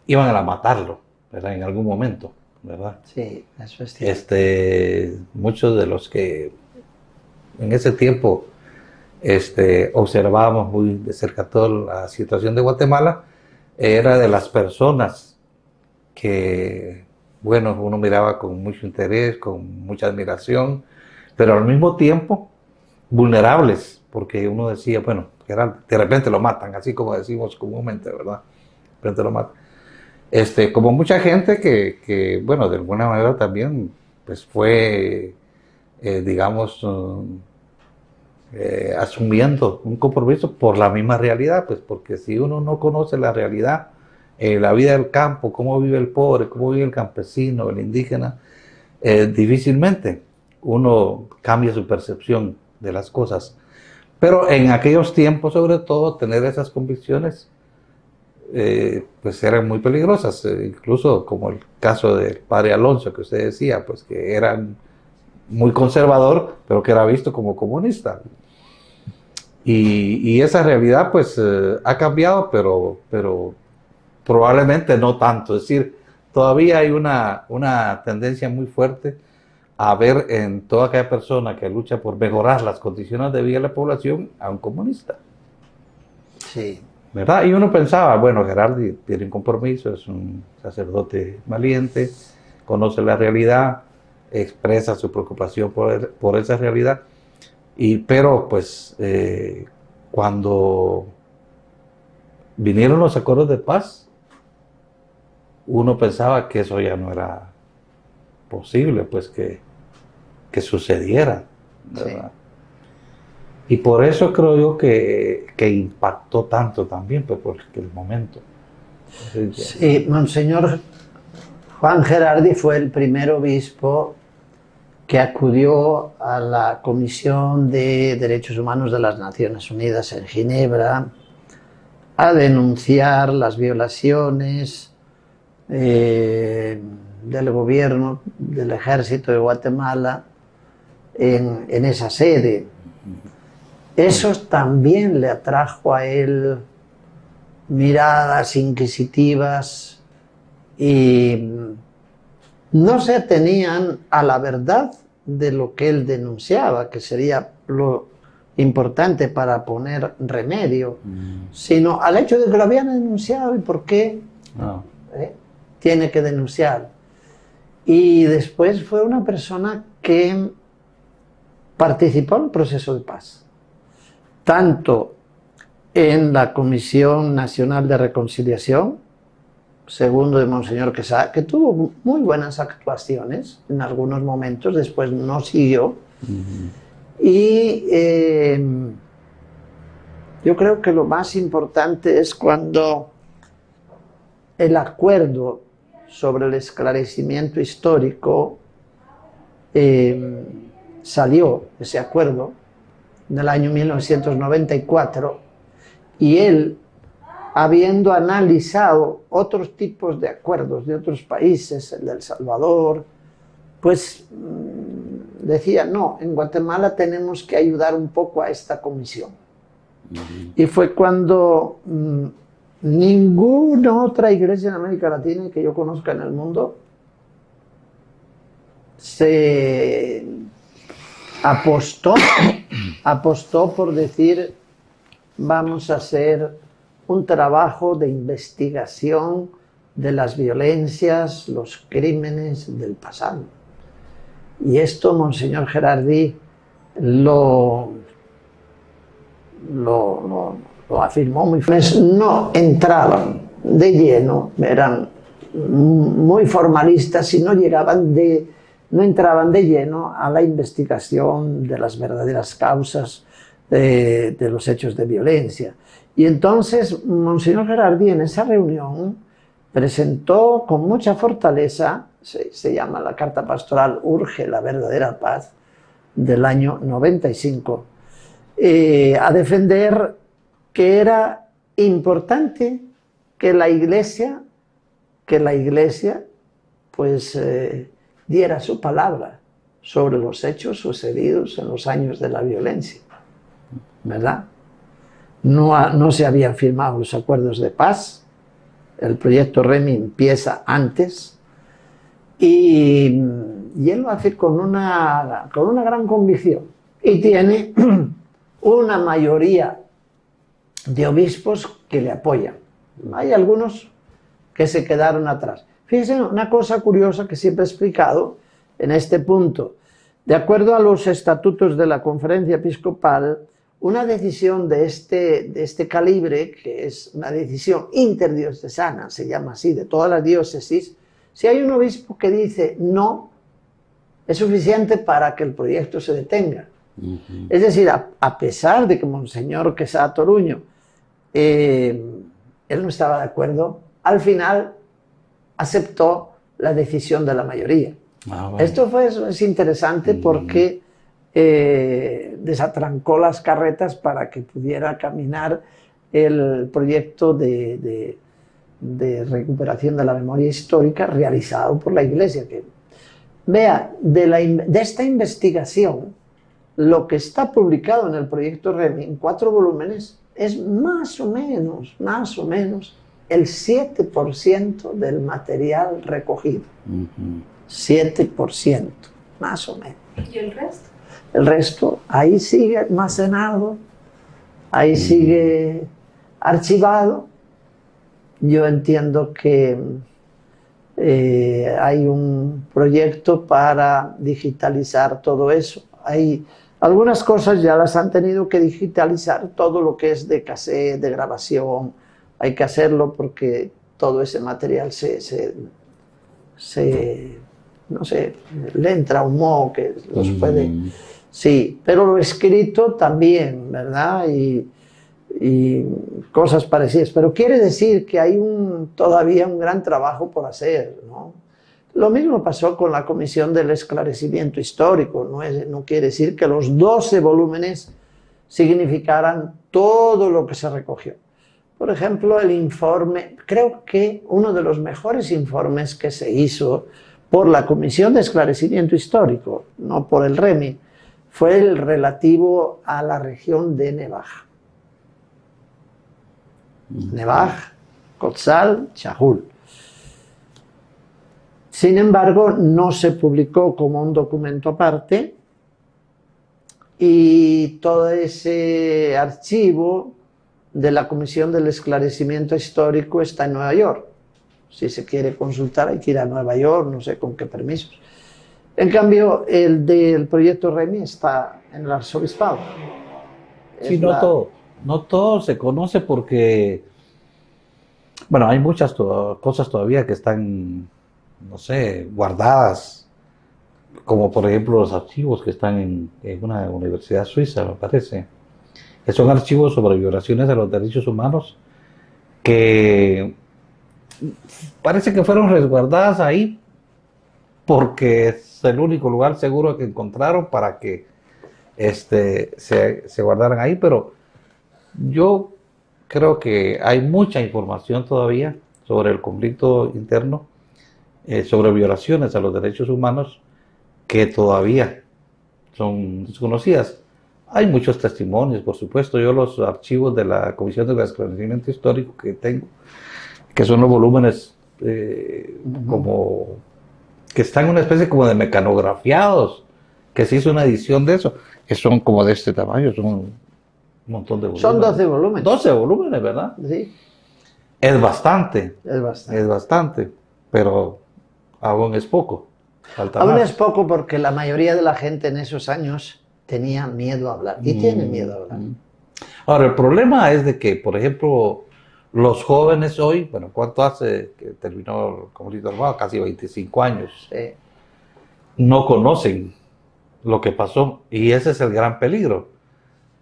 iban a matarlo, ¿verdad? En algún momento, ¿verdad? Sí, eso es cierto. Muchos de los que en ese tiempo observábamos muy de cerca toda la situación de Guatemala, era de las personas que, bueno, uno miraba con mucho interés, con mucha admiración, pero al mismo tiempo vulnerables, porque uno decía, bueno, de repente lo matan, así como decimos comúnmente, ¿verdad? De repente lo matan. Como mucha gente que, bueno, de alguna manera también, pues fue, digamos, asumiendo un compromiso por la misma realidad, pues porque si uno no conoce la realidad, la vida del campo, cómo vive el pobre, cómo vive el campesino, el indígena, difícilmente uno cambia su percepción de las cosas. Pero en aquellos tiempos, sobre todo, tener esas convicciones pues eran muy peligrosas, incluso como el caso del padre Alonso que usted decía, pues que eran muy conservador, pero que era visto como comunista. Y esa realidad pues ha cambiado, pero probablemente no tanto. Es decir, todavía hay una tendencia muy fuerte a ver en toda aquella persona que lucha por mejorar las condiciones de vida de la población a un comunista. Sí. ¿Verdad? Y uno pensaba, bueno, Gerardi tiene un compromiso, es un sacerdote valiente, conoce la realidad, expresa su preocupación por esa realidad, pero pues cuando vinieron los acuerdos de paz, uno pensaba que eso ya no era posible, pues que sucediera, ¿verdad? Sí. Y por eso creo yo que impactó tanto también, pues por el momento. Sí, Monseñor Juan Gerardi fue el primer obispo que acudió a la Comisión de Derechos Humanos de las Naciones Unidas en Ginebra a denunciar las violaciones del gobierno, del ejército de Guatemala en esa sede. Eso también le atrajo a él miradas inquisitivas y no se atenían a la verdad de lo que él denunciaba, que sería lo importante para poner remedio, sino al hecho de que lo habían denunciado y por qué tiene que denunciar. Y después fue una persona que participó en el proceso de paz, tanto en la Comisión Nacional de Reconciliación, segundo de Monseñor Quesada, que tuvo muy buenas actuaciones en algunos momentos, después no siguió. Y yo creo que lo más importante es cuando el acuerdo sobre el esclarecimiento histórico salió, ese acuerdo, en el año 1994, y él, habiendo analizado otros tipos de acuerdos de otros países, el de El Salvador, pues decía, no, en Guatemala tenemos que ayudar un poco a esta comisión. Y fue cuando ninguna otra iglesia en América Latina que yo conozca en el mundo se apostó por decir, vamos a hacer un trabajo de investigación de las violencias, los crímenes del pasado. Y esto Monseñor Gerardi lo afirmó muy fuerte. No entraban de lleno, eran muy formalistas y no entraban de lleno a la investigación de las verdaderas causas de los hechos de violencia. Y entonces Monseñor Gerardi en esa reunión presentó con mucha fortaleza, se llama la Carta Pastoral Urge la verdadera paz, del año 95, a defender que era importante que la Iglesia pues diera su palabra sobre los hechos sucedidos en los años de la violencia, ¿verdad? No se habían firmado los acuerdos de paz, el proyecto REMI empieza antes, y él lo hace con una gran convicción, y tiene una mayoría de obispos que le apoyan. Hay algunos que se quedaron atrás. Fíjense, una cosa curiosa que siempre he explicado en este punto. De acuerdo a los estatutos de la Conferencia Episcopal, una decisión de este calibre, que es una decisión interdiocesana, se llama así, de todas las diócesis, si hay un obispo que dice no, es suficiente para que el proyecto se detenga. Es decir, a pesar de que Monseñor Quesada Toruño, él no estaba de acuerdo, al final aceptó la decisión de la mayoría. Bueno. Esto es interesante porque desatrancó las carretas para que pudiera caminar el proyecto de de recuperación de la memoria histórica realizado por la Iglesia. Que, vea, de esta investigación, lo que está publicado en el proyecto REMI en 4 volúmenes es más o menos el 7% del material recogido. 7%, más o menos. ¿Y el resto? El resto, ahí sigue almacenado, ahí sigue archivado. Yo entiendo que hay un proyecto para digitalizar todo eso. Hay algunas cosas ya las han tenido que digitalizar, todo lo que es de cassette, de grabación, hay que hacerlo porque todo ese material no sé, le entra un moho que los puede... Sí, pero lo escrito también, ¿verdad? Y cosas parecidas. Pero quiere decir que hay todavía un gran trabajo por hacer, ¿no? Lo mismo pasó con la Comisión del Esclarecimiento Histórico. No quiere decir que los 12 volúmenes significaran todo lo que se recogió. Por ejemplo, el informe, creo que uno de los mejores informes que se hizo por la Comisión de Esclarecimiento Histórico, no por el REMI, fue el relativo a la región de Nevaj. Nevaj, Kotzal, Chajul. Sin embargo, no se publicó como un documento aparte y todo ese archivo de la Comisión del Esclarecimiento Histórico está en Nueva York. Si se quiere consultar hay que ir a Nueva York, no sé con qué permisos. En cambio, el del proyecto REMI está en el arzobispado. Sí, no todo se conoce porque, bueno, hay muchas cosas todavía que están, no sé, guardadas, como por ejemplo los archivos que están en una universidad suiza, me parece, que son archivos sobre violaciones de los derechos humanos que parece que fueron resguardadas ahí porque es el único lugar seguro que encontraron para que se guardaran ahí, pero yo creo que hay mucha información todavía sobre el conflicto interno, sobre violaciones a los derechos humanos que todavía son desconocidas. Hay muchos testimonios, por supuesto. Yo los archivos de la Comisión de Esclarecimiento Histórico que tengo, que son los volúmenes como que están en una especie como de mecanografiados, que se hizo una edición de eso, que son como de este tamaño, son un montón de volúmenes. Son 12 volúmenes. 12 volúmenes, ¿verdad? Sí. Es bastante. Es bastante. Es bastante, pero aún es poco. Falta Aún más. es poco porque la mayoría de la gente en esos años tenía miedo a hablar y tiene miedo a hablar. Ahora, el problema es de que, por ejemplo, los jóvenes hoy, bueno, ¿cuánto hace que terminó el conflicto armado? Casi 25 años. Sí. No conocen lo que pasó y ese es el gran peligro,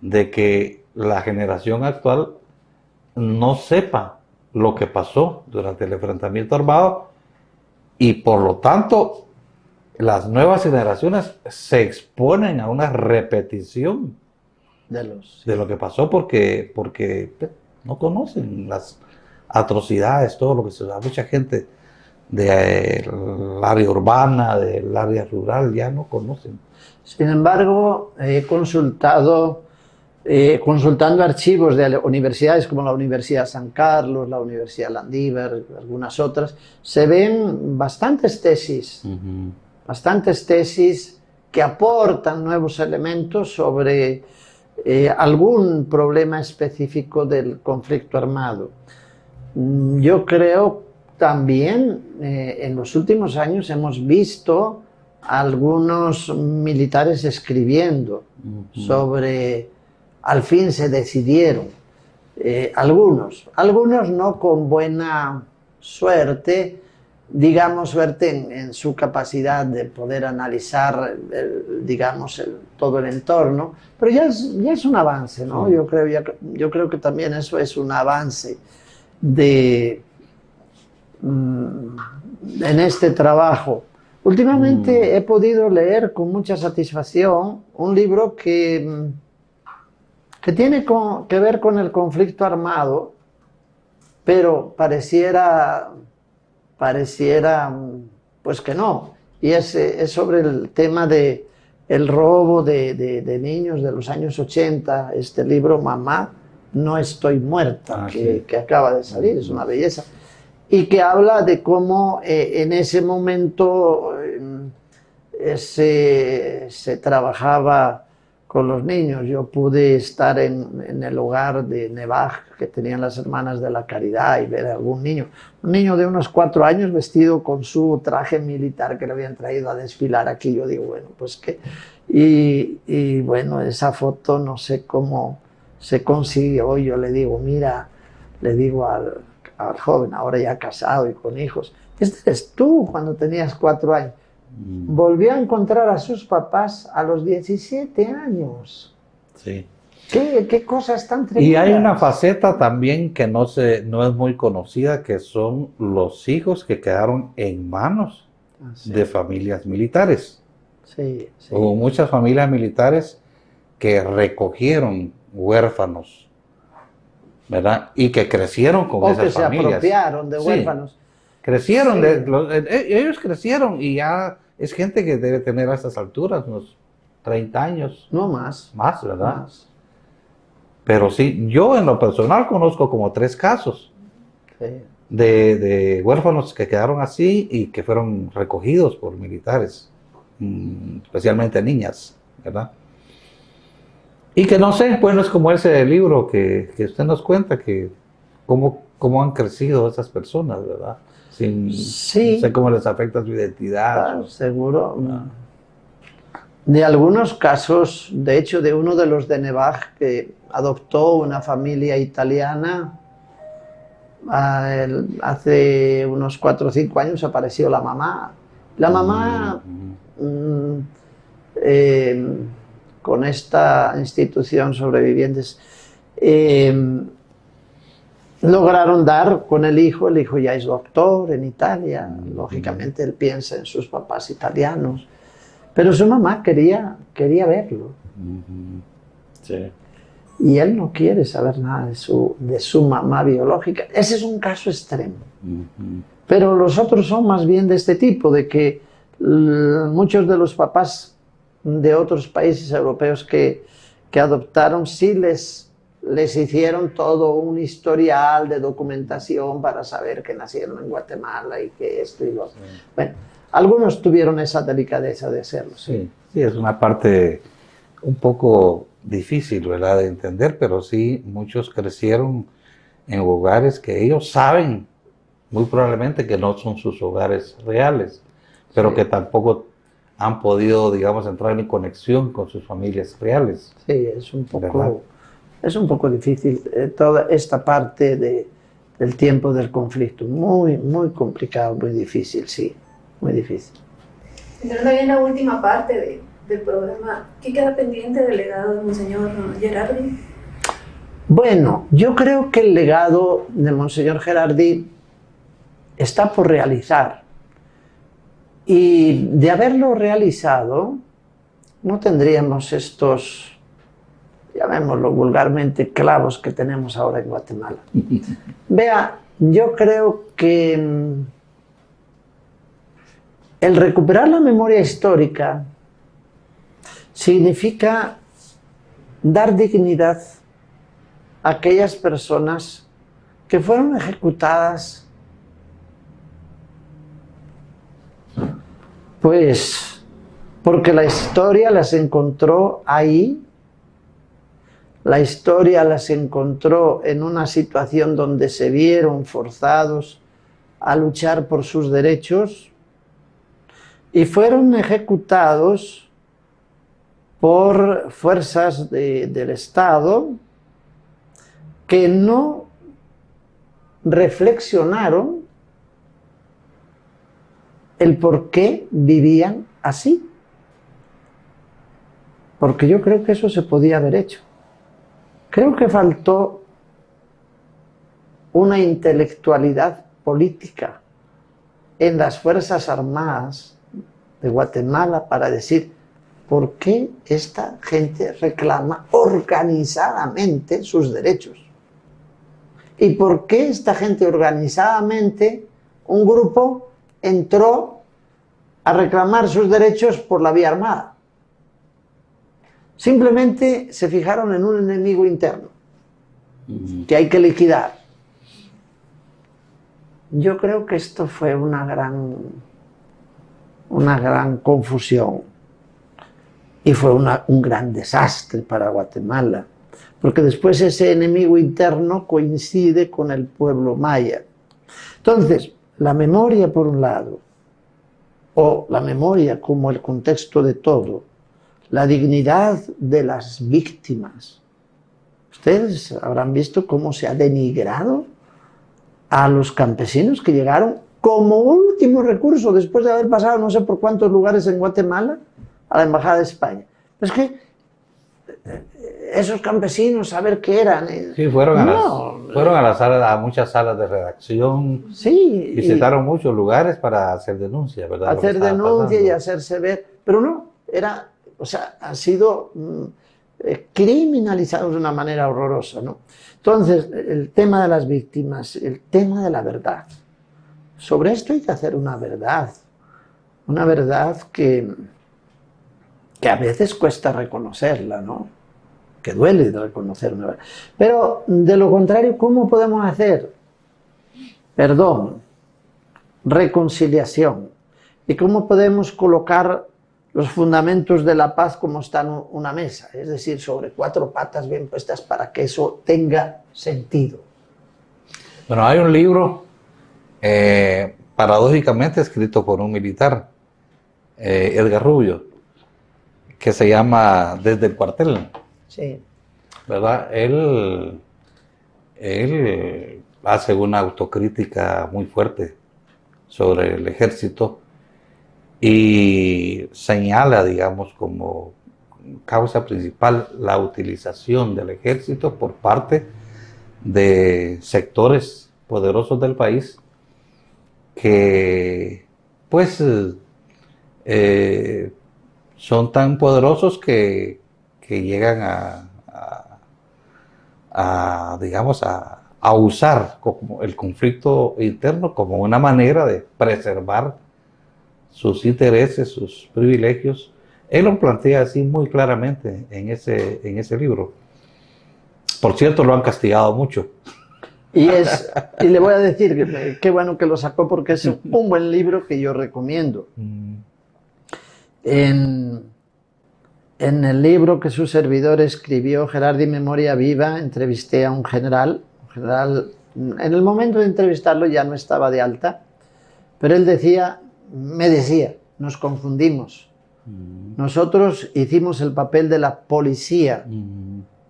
de que la generación actual no sepa lo que pasó durante el enfrentamiento armado y por lo tanto las nuevas generaciones se exponen a una repetición de lo que pasó porque no conocen las atrocidades, todo lo que se da. Mucha gente del área urbana, del área rural, ya no conocen. Sin embargo, he consultando archivos de universidades como la Universidad San Carlos, la Universidad Landívar, algunas otras, se ven bastantes tesis que aportan nuevos elementos sobre algún problema específico del conflicto armado. Yo creo también en los últimos años hemos visto algunos militares escribiendo sobre, al fin se decidieron, algunos no con buena suerte, digamos suerte en su capacidad de poder analizar, todo el entorno, pero ya es un avance, ¿no? Yo creo que también eso es un avance en este trabajo. Últimamente he podido leer con mucha satisfacción un libro que tiene que ver con el conflicto armado pero pareciera pues que no. Y es sobre el tema de el robo de niños de los años 80, este libro Mamá, no estoy muerta, que acaba de salir, es una belleza. Y que habla de cómo en ese momento se trabajaba con los niños. Yo pude estar en el hogar de Nevaj, que tenían las Hermanas de la Caridad, y ver a algún niño, un niño de unos 4 años vestido con su traje militar que le habían traído a desfilar aquí. Yo digo, bueno, pues que... Y bueno, esa foto no sé cómo se consiguió. Yo le digo, mira, le digo al joven, ahora ya casado y con hijos, este eres tú cuando tenías 4 años. Volvió a encontrar a sus papás a los 17 años. Sí. ¿Qué cosas tan tremendas? Y hay una faceta también que no es muy conocida, que son los hijos que quedaron en manos de familias militares. Sí, sí. Hubo muchas familias militares que recogieron huérfanos, ¿verdad? Y que crecieron con esas familias. O que se apropiaron de huérfanos. Sí. Crecieron, Sí. Ellos crecieron y ya es gente que debe tener a estas alturas unos 30 años. No más. Más, ¿verdad? Más. Pero sí, yo en lo personal conozco como 3 casos Sí. de huérfanos que quedaron así y que fueron recogidos por militares, especialmente niñas, ¿verdad? Y que no sé, bueno, es como ese libro que usted nos cuenta, que cómo han crecido esas personas, ¿verdad? Sí. No sé cómo les afecta su identidad. Claro, seguro. De algunos casos, de hecho, de uno de los de Nevaj que adoptó una familia italiana, hace unos 4 o 5 años apareció la mamá. La mamá, con esta institución Sobrevivientes, lograron dar con el hijo ya es doctor en Italia, lógicamente él piensa en sus papás italianos, pero su mamá quería verlo. Sí. Y él no quiere saber nada de su mamá biológica. Ese es un caso extremo. Pero los otros son más bien de este tipo, de que muchos de los papás de otros países europeos que adoptaron sí les hicieron todo un historial de documentación para saber que nacieron en Guatemala y que esto y lo otro. Bueno, algunos tuvieron esa delicadeza de hacerlo. Sí, es una parte un poco difícil, ¿verdad?, de entender, pero sí, muchos crecieron en hogares que ellos saben muy probablemente que no son sus hogares reales, pero que tampoco han podido, digamos, entrar en conexión con sus familias reales. Sí, es un poco difícil toda esta parte del tiempo del conflicto. Muy, muy complicado, muy difícil, sí, muy difícil. Entrando bien la última parte del programa, ¿qué queda pendiente del legado de Monseñor Gerardi? Bueno, yo creo que el legado de Monseñor Gerardi está por realizar. Y de haberlo realizado, no tendríamos estos, llamémoslo vulgarmente, clavos que tenemos ahora en Guatemala. Vea, yo creo que el recuperar la memoria histórica significa dar dignidad a aquellas personas que fueron ejecutadas pues porque la historia las encontró ahí, la historia las encontró en una situación donde se vieron forzados a luchar por sus derechos y fueron ejecutados por fuerzas del Estado que no reflexionaron el por qué vivían así. Porque yo creo que eso se podía haber hecho. Creo que faltó una intelectualidad política en las Fuerzas Armadas de Guatemala para decir por qué esta gente reclama organizadamente sus derechos. ¿Y por qué esta gente organizadamente, un grupo, entró a reclamar sus derechos por la vía armada? Simplemente se fijaron en un enemigo interno que hay que liquidar. Yo creo que esto fue una gran confusión y fue un gran desastre para Guatemala, porque después ese enemigo interno coincide con el pueblo maya. Entonces, la memoria por un lado, o la memoria como el contexto de todo, la dignidad de las víctimas. Ustedes habrán visto cómo se ha denigrado a los campesinos que llegaron como último recurso, después de haber pasado no sé por cuántos lugares en Guatemala, a la Embajada de España. Es que esos campesinos, saber qué eran. Sí, fueron a la sala, a muchas salas de redacción, sí, visitaron muchos lugares para hacer denuncia, ¿verdad? Hacer denuncia y hacerse ver, pero no, era, o sea, han sido criminalizados de una manera horrorosa, ¿no? Entonces, el tema de las víctimas, el tema de la verdad. Sobre esto hay que hacer una verdad que a veces cuesta reconocerla, ¿no? Que duele de reconocer una verdad. Pero, de lo contrario, ¿cómo podemos hacer? Perdón, reconciliación. ¿Y cómo podemos colocar los fundamentos de la paz como está en una mesa? Es decir, sobre 4 patas bien puestas para que eso tenga sentido. Bueno, hay un libro, paradójicamente escrito por un militar, Edgar Rubio, que se llama Desde el cuartel. Sí. ¿Verdad? Él hace una autocrítica muy fuerte sobre el ejército y señala, digamos, como causa principal la utilización del ejército por parte de sectores poderosos del país que, pues, son tan poderosos que llegan digamos, a usar como el conflicto interno como una manera de preservar sus intereses, sus privilegios. Él lo plantea así muy claramente en ese libro. Por cierto, lo han castigado mucho. Y le voy a decir que qué bueno que lo sacó, porque es un buen libro que yo recomiendo. En el libro que su servidor escribió, Gerardi Memoria Viva, entrevisté a un general. En el momento de entrevistarlo ya no estaba de alta, pero él me decía, nos confundimos. Nosotros hicimos el papel de la policía,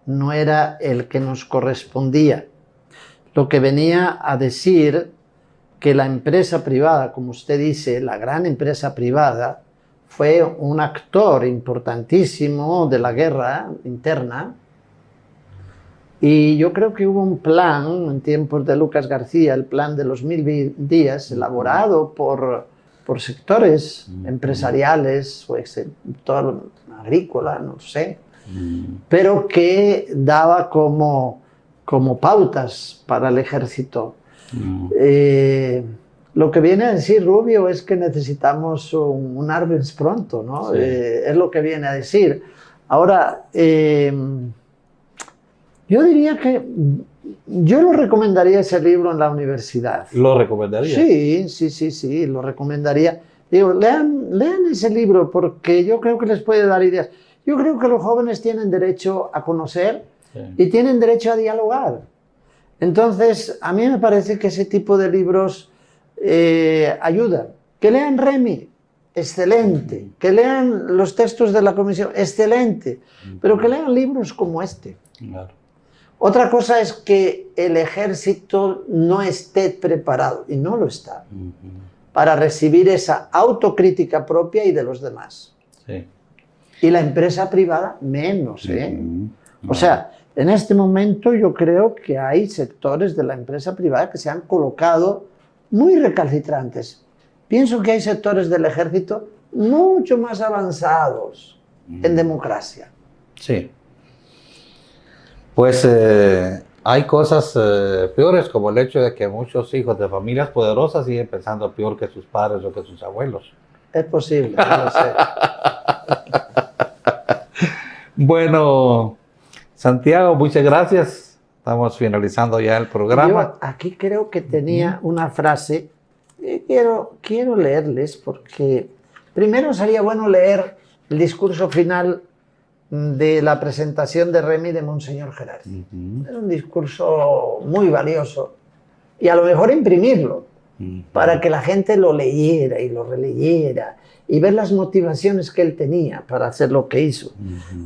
no era el que nos correspondía. Lo que venía a decir que la empresa privada, como usted dice, la gran empresa privada, fue un actor importantísimo de la guerra interna, y yo creo que hubo un plan en tiempos de Lucas García, el plan de los 1000 días, elaborado por sectores empresariales o sector agrícola, no sé, pero que daba como pautas para el ejército. Lo que viene a decir Rubio es que necesitamos un Arbenz pronto, ¿no? Sí. Es lo que viene a decir. Ahora, yo diría que yo lo recomendaría ese libro en la universidad. ¿Lo recomendaría? Sí, lo recomendaría. Digo, lean ese libro, porque yo creo que les puede dar ideas. Yo creo que los jóvenes tienen derecho a conocer, sí, y tienen derecho a dialogar. Entonces, a mí me parece que ese tipo de libros ayudan. Que lean Remy, excelente. Que lean los textos de la comisión, excelente. Pero que lean libros como este. Claro. Otra cosa es que el ejército no esté preparado, y no lo está, para recibir esa autocrítica propia y de los demás. Sí. Y la empresa privada menos, ¿eh? O sea, en este momento yo creo que hay sectores de la empresa privada que se han colocado muy recalcitrantes. Pienso que hay sectores del ejército mucho más avanzados en democracia. Sí. Pues hay cosas peores, como el hecho de que muchos hijos de familias poderosas siguen pensando peor que sus padres o que sus abuelos. Es posible, no sé. Bueno, Santiago, muchas gracias. Estamos finalizando ya el programa. Yo aquí creo que tenía una frase que quiero leerles porque primero sería bueno leer el discurso final de la presentación de Remy de Monseñor Gerardi. Era un discurso muy valioso y a lo mejor imprimirlo para que la gente lo leyera y lo releyera y ver las motivaciones que él tenía para hacer lo que hizo.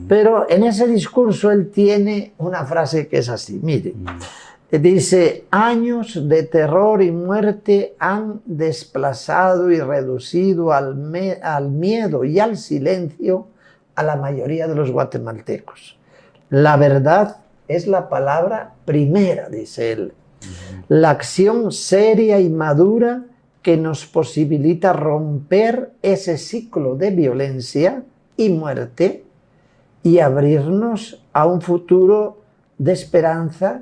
Pero en ese discurso él tiene una frase que es así, mire, dice: años de terror y muerte han desplazado y reducido al miedo y al silencio a la mayoría de los guatemaltecos. La verdad es la palabra primera, dice él. La acción seria y madura que nos posibilita romper ese ciclo de violencia y muerte y abrirnos a un futuro de esperanza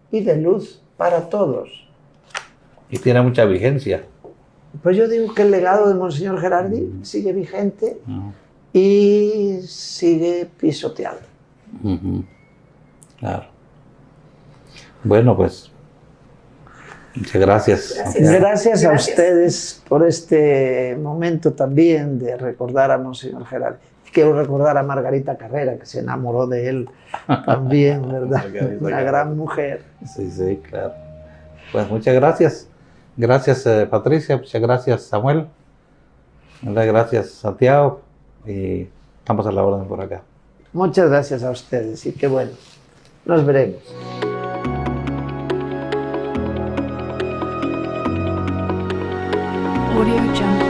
y de luz para todos. Y tiene mucha vigencia. Pues yo digo que el legado de Monseñor Gerardi sigue vigente y sigue pisoteado. Claro. Bueno, pues muchas gracias. Gracias a ustedes por este momento también de recordar a Monseñor Gerardi. Quiero recordar a Margarita Carrera, que se enamoró de él también, ¿verdad? Una gran mujer. Sí, sí, claro. Pues muchas gracias. Gracias, Patricia. Muchas gracias, Samuel. Muchas gracias, Santiago. Y estamos a la orden por acá. Muchas gracias a ustedes y qué bueno. Nos veremos. Audio Jungle.